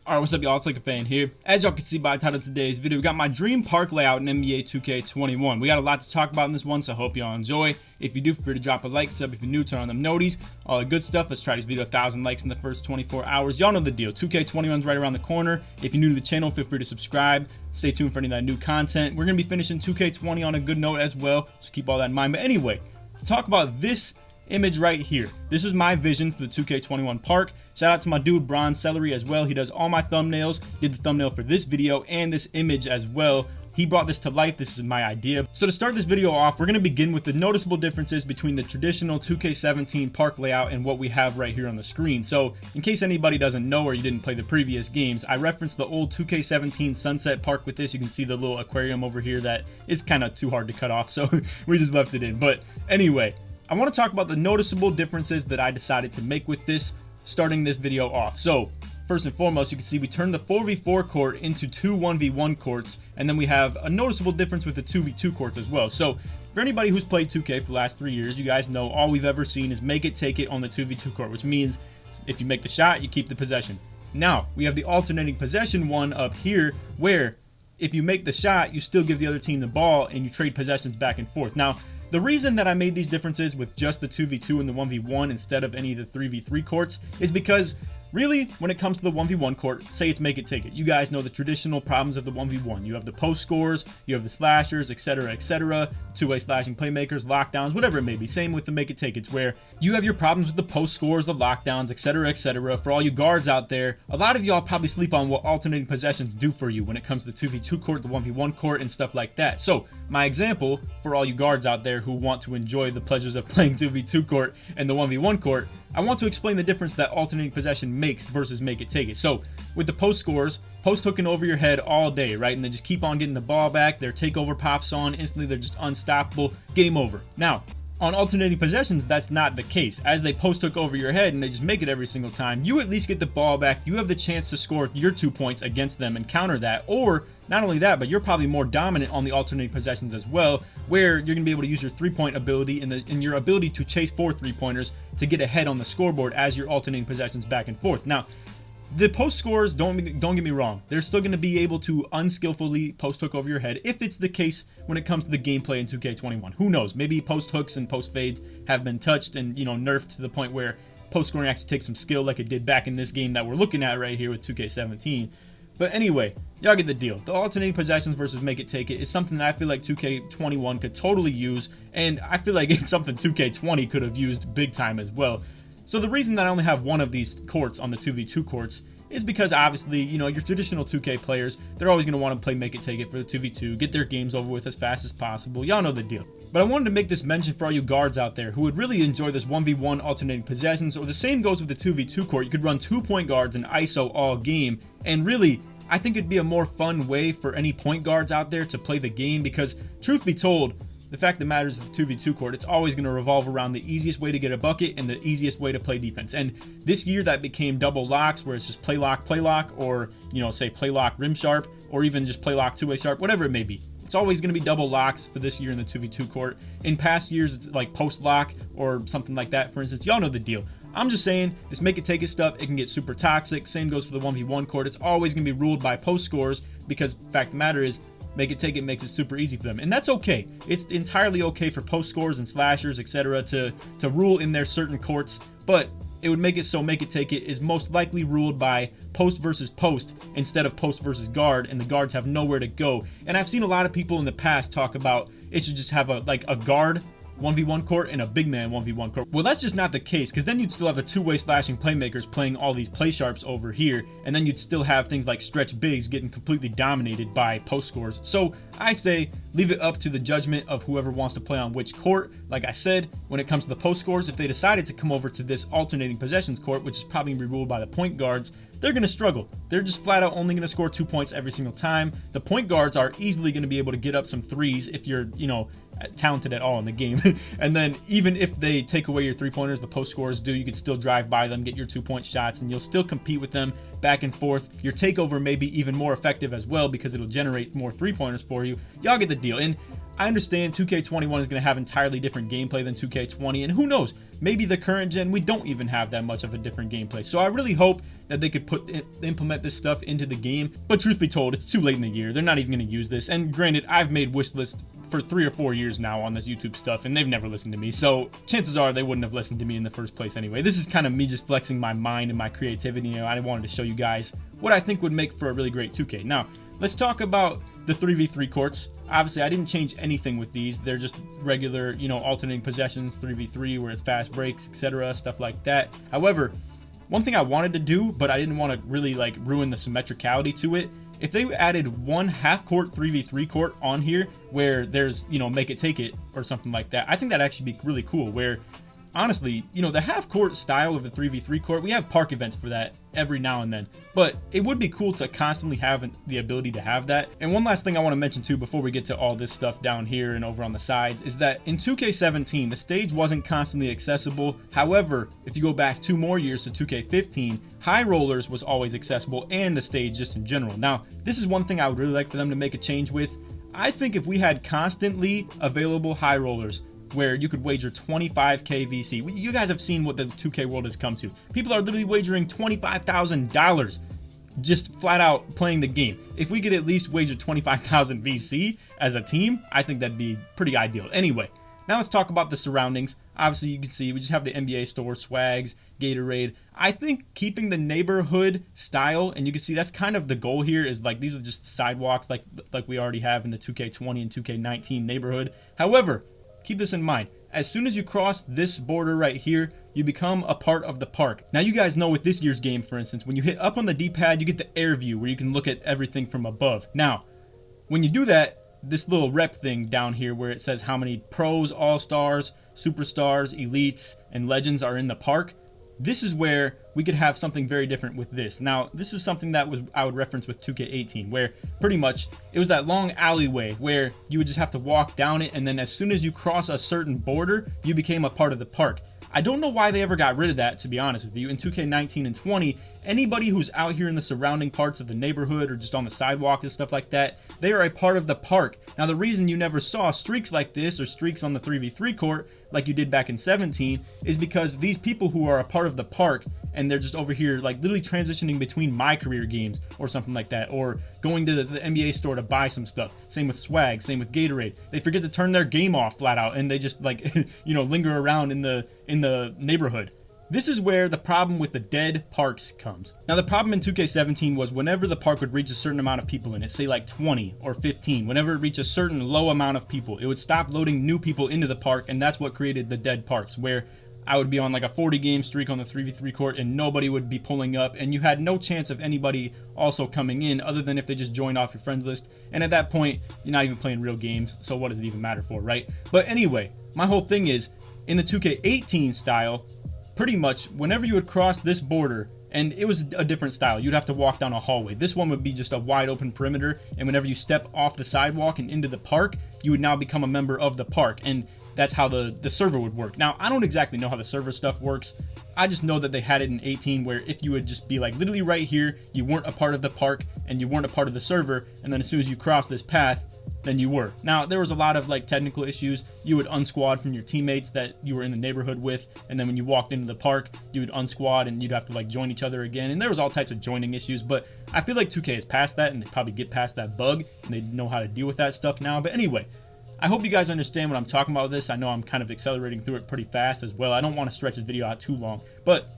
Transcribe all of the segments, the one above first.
Alright, what's up y'all, it's LakerFan here. As y'all can see by the title of today's video, we got my dream park layout in NBA2K21. We got a lot to talk about in this one, so I hope y'all enjoy. If you do, feel free to drop a like, sub if you're new, turn on them noties, all the good stuff. Let's try this video 1,000 likes in the first 24 hours. Y'all know the deal, 2K21's right around the corner. If you're new to the channel, feel free to subscribe. Stay tuned for any of that new content. We're going to be finishing 2K20 on a good note as well, so keep all that in mind. But anyway, to talk about this image right here. This is my vision for the 2K21 park. Shout out to my dude Bronze Celery as well. He does all my thumbnails, did the thumbnail for this video and this image as well. He brought this to life. This is my idea. So to start this video off, we're going to begin with the noticeable differences between the traditional 2K17 park layout and what we have right here on the screen. So in case anybody doesn't know or you didn't play the previous games, I referenced the old 2K17 Sunset Park with this. You can see the little aquarium over here that is kind of too hard to cut off, so we just left it in. But anyway, I want to talk about the noticeable differences that I decided to make with this, starting this video off. So first and foremost, you can see we turned the 4v4 court into two 1v1 courts, and then we have a noticeable difference with the 2v2 courts as well. So for anybody who's played 2K for the last 3 years, you guys know all we've ever seen is make it, take it on the 2v2 court, which means if you make the shot, you keep the possession. Now, we have the alternating possession one up here, where if you make the shot, you still give the other team the ball and you trade possessions back and forth. Now, the reason that I made these differences with just the 2v2 and the 1v1 instead of any of the 3v3 courts is because really, when it comes to the 1v1 court, say it's make it, take it. You guys know the traditional problems of the 1v1. You have the post scores, you have the slashers, etc., two-way slashing playmakers, lockdowns, whatever it may be. Same with the make it, take it, where you have your problems with the post scores, the lockdowns, etc. For all you guards out there, a lot of y'all probably sleep on what alternating possessions do for you when it comes to the 2v2 court, the 1v1 court, and stuff like that. So my example for all you guards out there who want to enjoy the pleasures of playing 2v2 court and the 1v1 court, I want to explain the difference that alternating possession makes versus make it, take it. So with the post scores, post hooking over your head all day, right? And they just keep on getting the ball back. Their takeover pops on instantly. They're just unstoppable. Game over. Now, on alternating possessions, that's not the case. As they post hook over your head and they just make it every single time, you at least get the ball back. You have the chance to score your 2 points against them and counter that. Or not only that, but you're probably more dominant on the alternating possessions as well, where you're going to be able to use your 3-point ability and your ability to chase 4 3-pointers to get ahead on the scoreboard as you're alternating possessions back and forth. Now, the post scores, don't get me wrong, they're still going to be able to unskillfully post hook over your head if it's the case when it comes to the gameplay in 2K21. Who knows? Maybe post hooks and post fades have been touched and, you know, nerfed to the point where post scoring actually takes some skill like it did back in this game that we're looking at right here with 2K17. But anyway, y'all get the deal. The alternating possessions versus make it, take it is something that I feel like 2K21 could totally use, and I feel like it's something 2K20 could have used big time as well. So the reason that I only have one of these courts on the 2v2 courts is because obviously, you know, your traditional 2K players, they're always going to want to play make it, take it for the 2v2, get their games over with as fast as possible. Y'all know the deal. But I wanted to make this mention for all you guards out there who would really enjoy this 1v1 alternating possessions, or the same goes with the 2v2 court. You could run 2-point guards and ISO all game, and really, I think it'd be a more fun way for any point guards out there to play the game, because truth be told, the fact that matters with the 2v2 court, it's always going to revolve around the easiest way to get a bucket and the easiest way to play defense. And this year that became double locks, where it's just play lock, or, you know, say play lock rim sharp, or even just play lock two-way sharp, whatever it may be. It's always going to be double locks for this year in the 2v2 court. In past years, it's like post lock or something like that, for instance. Y'all know the deal. I'm just saying, this make it, take it stuff, it can get super toxic. Same goes for the 1v1 court. It's always going to be ruled by post scores, because the fact of the matter is, make it, take it makes it super easy for them, and that's okay. It's entirely okay for post scores and slashers, etc. to rule in their certain courts, but it would make it so make it, take it is most likely ruled by post versus post instead of post versus guard, and the guards have nowhere to go. And I've seen a lot of people in the past talk about it should just have a guard 1v1 court and a big man 1v1 court. Well, that's just not the case, because then you'd still have the two-way slashing playmakers playing all these play sharps over here, and then you'd still have things like stretch bigs getting completely dominated by post scores. So I say leave it up to the judgment of whoever wants to play on which court. Like I said, when it comes to the post scores, if they decided to come over to this alternating possessions court, which is probably going to be ruled by the point guards, they're going to struggle. They're just flat out only going to score 2 points every single time. The point guards are easily going to be able to get up some threes if you're, you know, talented at all in the game. And then even if they take away your 3-pointers, the post scorers do, you could still drive by them, get your 2-point shots, and you'll still compete with them back and forth. Your takeover may be even more effective as well, because it'll generate more 3-pointers for you. Y'all get the deal. And I understand 2K21 is going to have entirely different gameplay than 2K20, and who knows, maybe the current gen we don't even have that much of a different gameplay. So I really hope that they could implement this stuff into the game, but truth be told, it's too late in the year. They're not even going to use this, and granted, I've made wish lists for 3 or 4 years now on this YouTube stuff, and they've never listened to me, so chances are they wouldn't have listened to me in the first place anyway. This is kind of me just flexing my mind and my creativity. You know, I wanted to show you guys what I think would make for a really great 2K. Now, let's talk about the 3v3 courts. Obviously, I didn't change anything with these. They're just regular, you know, alternating possessions, 3v3, where it's fast breaks, etc., stuff like that. However, one thing I wanted to do, but I didn't want to really like ruin the symmetricality to it, if they added one half-court 3v3 court on here where there's, you know, make it take it or something like that, I think that'd actually be really cool, where honestly, you know, the half-court style of the 3v3 court, we have park events for that every now and then, but it would be cool to constantly have the ability to have that. And one last thing I want to mention too before we get to all this stuff down here and over on the sides is that in 2K17 the stage wasn't constantly accessible. However, if you go back 2 more years to 2K15, high rollers was always accessible, and the stage just in general. Now, this is one thing I would really like for them to make a change with. I think if we had constantly available high rollers where you could wager 25k VC. You guys have seen what the 2K world has come to. People are literally wagering $25,000 just flat out playing the game. If we could at least wager 25,000 VC as a team, I think that'd be pretty ideal. Anyway, now let's talk about the surroundings. Obviously, you can see we just have the NBA store, swags, Gatorade. I think keeping the neighborhood style, and you can see that's kind of the goal here, is like these are just sidewalks like we already have in the 2K20 and 2K19 neighborhood. However, keep this in mind. As soon as you cross this border right here, you become a part of the park. Now, you guys know with this year's game, for instance, when you hit up on the D-pad, you get the air view where you can look at everything from above. Now, when you do that, this little rep thing down here where it says how many pros, all-stars, superstars, elites, and legends are in the park, this is where we could have something very different with this. Now, this is something that I would reference with 2K18, where pretty much it was that long alleyway where you would just have to walk down it, and then as soon as you cross a certain border, you became a part of the park. I don't know why they ever got rid of that, to be honest with you. In 2K19 and 20, anybody who's out here in the surrounding parts of the neighborhood or just on the sidewalk and stuff like that, they are a part of the park. Now, the reason you never saw streaks like this or streaks on the 3v3 court like you did back in 17 is because these people who are a part of the park and they're just over here like literally transitioning between my career games or something like that, or going to the NBA store to buy some stuff. Same with swag, same with Gatorade. They forget to turn their game off flat out, and they just like you know, linger around in the neighborhood. This is where the problem with the dead parks comes. Now, the problem in 2K17 was whenever the park would reach a certain amount of people in it, say like 20 or 15, whenever it reached a certain low amount of people, it would stop loading new people into the park, and that's what created the dead parks, where I would be on like a 40-game streak on the 3v3 court and nobody would be pulling up, and you had no chance of anybody also coming in other than if they just joined off your friends list. And at that point, you're not even playing real games, so what does it even matter for, right? But anyway, my whole thing is, in the 2K18 style, pretty much whenever you would cross this border, and it was a different style, you'd have to walk down a hallway. This one would be just a wide open perimeter, and whenever you step off the sidewalk and into the park, you would now become a member of the park, and that's how the server would work. Now, I don't exactly know how the server stuff works. I just know that they had it in 18 where if you would just be like literally right here, you weren't a part of the park and you weren't a part of the server, and then as soon as you cross this path, then you were. Now, there was a lot of like technical issues. You would unsquad from your teammates that you were in the neighborhood with, and then when you walked into the park, you would unsquad and you'd have to like join each other again, and there was all types of joining issues. But I feel like 2K has passed that, and they probably get past that bug, and they know how to deal with that stuff now. But anyway, I hope you guys understand what I'm talking about with this. I know I'm kind of accelerating through it pretty fast as well. I don't want to stretch this video out too long, but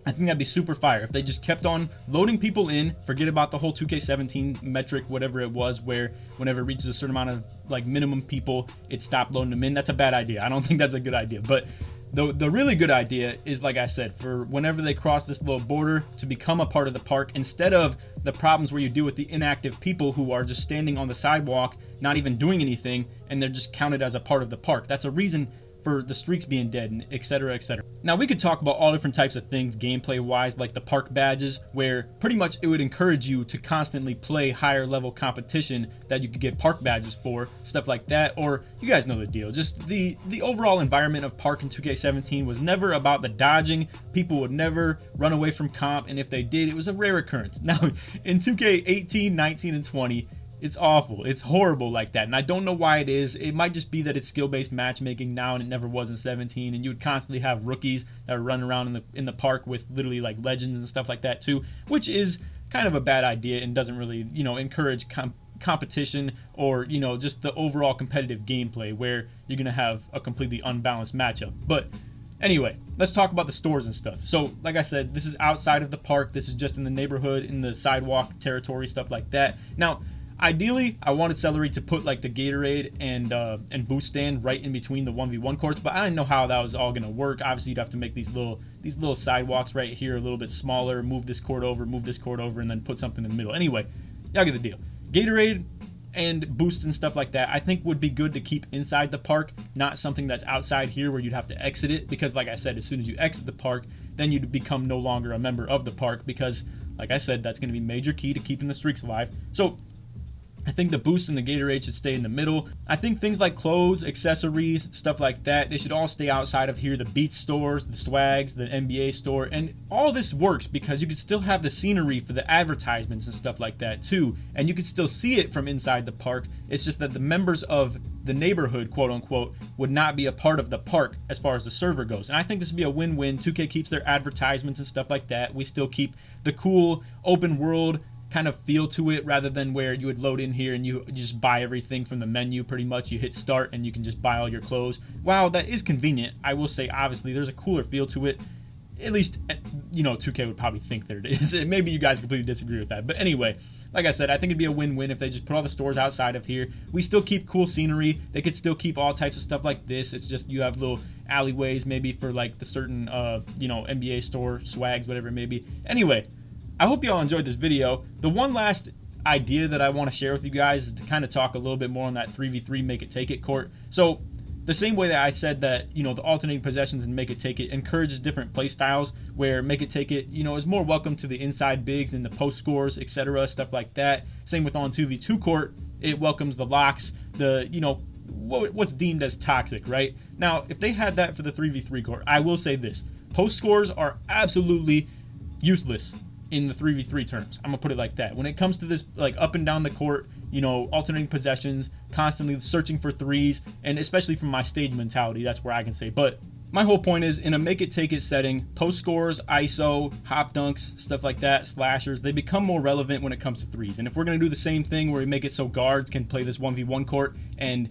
I think that'd be super fire if they just kept on loading people in. Forget about the whole 2K17 metric, whatever it was, where whenever it reaches a certain amount of like minimum people, it stopped loading them in. That's a bad idea. I don't think that's a good idea. But the really good idea is, like I said, for whenever they cross this little border, to become a part of the park, instead of the problems where you deal with the inactive people who are just standing on the sidewalk, not even doing anything, and they're just counted as a part of the park. That's a reason for the streaks being dead, and etc, etc. Now, we could talk about all different types of things gameplay wise, like the park badges, where pretty much it would encourage you to constantly play higher level competition that you could get park badges for, stuff like that. Or you guys know the deal, just the overall environment of park in 2K17 was never about the dodging. People would never run away from comp, and if they did, it was a rare occurrence. Now, in 2K18, 19, and 20, It's awful. It's horrible like that. And I don't know why it is. It might just be that it's skill-based matchmaking now and it never was in 17. And you would constantly have rookies that are running around in the park with literally like legends and stuff like that too, which is kind of a bad idea and doesn't really, encourage competition or, just the overall competitive gameplay where you're going to have a completely unbalanced matchup. But anyway, let's talk about the stores and stuff. So, like I said, this is outside of the park. This is just in the neighborhood, in the sidewalk territory, stuff like that. Now, ideally, I wanted Celery to put like the Gatorade and boost stand right in between the 1v1 courts, but I didn't know how that was all gonna work. Obviously, you'd have to make these little sidewalks right here a little bit smaller, move this court over, and then put something in the middle. Anyway, y'all get the deal. Gatorade and boost and stuff like that I think would be good to keep inside the park, not something that's outside here where you'd have to exit it, because like I said, as soon as you exit the park, then you'd become no longer a member of the park, because like I said, that's going to be major key to keeping the streaks alive. So I think the boost and the Gatorade should stay in the middle. I think things like clothes, accessories, stuff like that, they should all stay outside of here. The Beats stores, the Swags, the NBA store, and all this works because you could still have the scenery for the advertisements and stuff like that too. And you could still see it from inside the park. It's just that the members of the neighborhood, quote unquote, would not be a part of the park as far as the server goes. And I think this would be a win-win. 2K keeps their advertisements and stuff like that. We still keep the cool open world kind of feel to it, rather than where you would load in here and you just buy everything from the menu pretty much. You hit start and you can just buy all your clothes. While that is convenient, I will say obviously there's a cooler feel to it. At least, 2K would probably think that it is. Maybe you guys completely disagree with that. But anyway, like I said, I think it'd be a win-win if they just put all the stores outside of here. We still keep cool scenery. They could still keep all types of stuff like this. It's just you have little alleyways maybe for like the certain, NBA store, Swags, whatever it may be. Anyway, I hope y'all enjoyed this video. The one last idea that I want to share with you guys is to kind of talk a little bit more on that 3v3 make it take it court. So the same way that I said that, the alternating possessions and make it take it encourages different play styles, where make it take it, is more welcome to the inside bigs and the post scores, etc., stuff like that. Same with on 2v2 court, it welcomes the locks, the, what's deemed as toxic, right? Now, if they had that for the 3v3 court, I will say this. Post scores are absolutely useless in the 3v3 terms. I'm gonna put it like that. When it comes to this, like up and down the court, alternating possessions, constantly searching for threes, and especially from my stage mentality, that's where I can say. But my whole point is, in a make it take it setting, post scores, ISO, hop dunks, stuff like that, slashers, they become more relevant when it comes to threes. And if we're gonna do the same thing where we make it so guards can play this 1v1 court and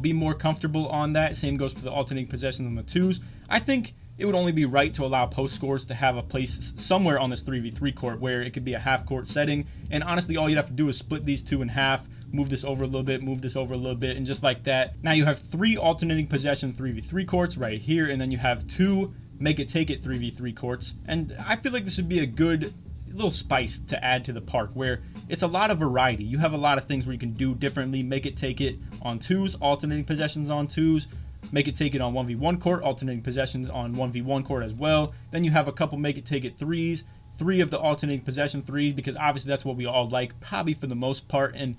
be more comfortable on that, same goes for the alternating possessions on the twos, I think it would only be right to allow post scores to have a place somewhere on this 3v3 court where it could be a half court setting. And honestly, all you'd have to do is split these two in half, move this over a little bit, move this over a little bit, and just like that. Now you have 3 alternating possession 3v3 courts right here, and then you have 2 make it take it 3v3 courts. And I feel like this would be a good little spice to add to the park, where it's a lot of variety. You have a lot of things where you can do differently. Make it take it on twos, alternating possessions on twos, make it take it on 1v1 court, alternating possessions on 1v1 court as well. Then you have a couple make it take it threes, 3 of the alternating possession threes, because obviously that's what we all like, probably for the most part. And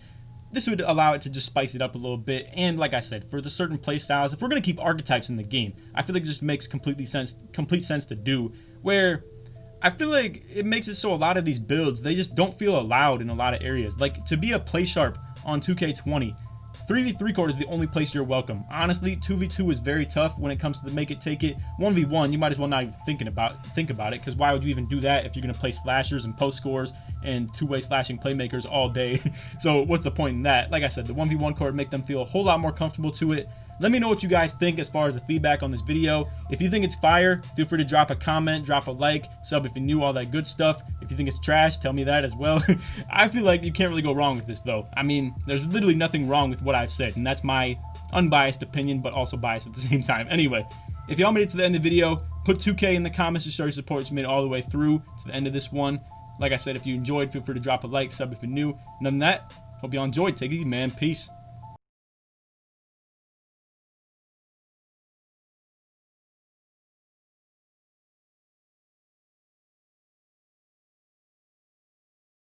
this would allow it to just spice it up a little bit. And like I said, for the certain play styles, if we're going to keep archetypes in the game, I feel like it just makes complete sense to do, where I feel like it makes it so a lot of these builds, they just don't feel allowed in a lot of areas. Like, to be a PLAYSHARP on 2K20, 3v3 court is the only place you're welcome. Honestly, 2v2 is very tough when it comes to the make it take it. 1v1, you might as well not even think about it, because why would you even do that if you're going to play slashers and post scores and two-way slashing playmakers all day? So what's the point in that? Like I said, the 1v1 court make them feel a whole lot more comfortable to it. Let me know what you guys think as far as the feedback on this video. If you think it's fire, feel free to drop a comment, drop a like, sub if you knew, all that good stuff. If you think it's trash, tell me that as well. I feel like you can't really go wrong with this though. I mean, there's literally nothing wrong with what I've said, and that's my unbiased opinion, but also biased at the same time. Anyway, if y'all made it to the end of the video, put 2K in the comments to show your support that you made it all the way through to the end of this one. Like I said, if you enjoyed, feel free to drop a like, sub if you're new. And other than that, hope y'all enjoyed. Take it easy, man. Peace.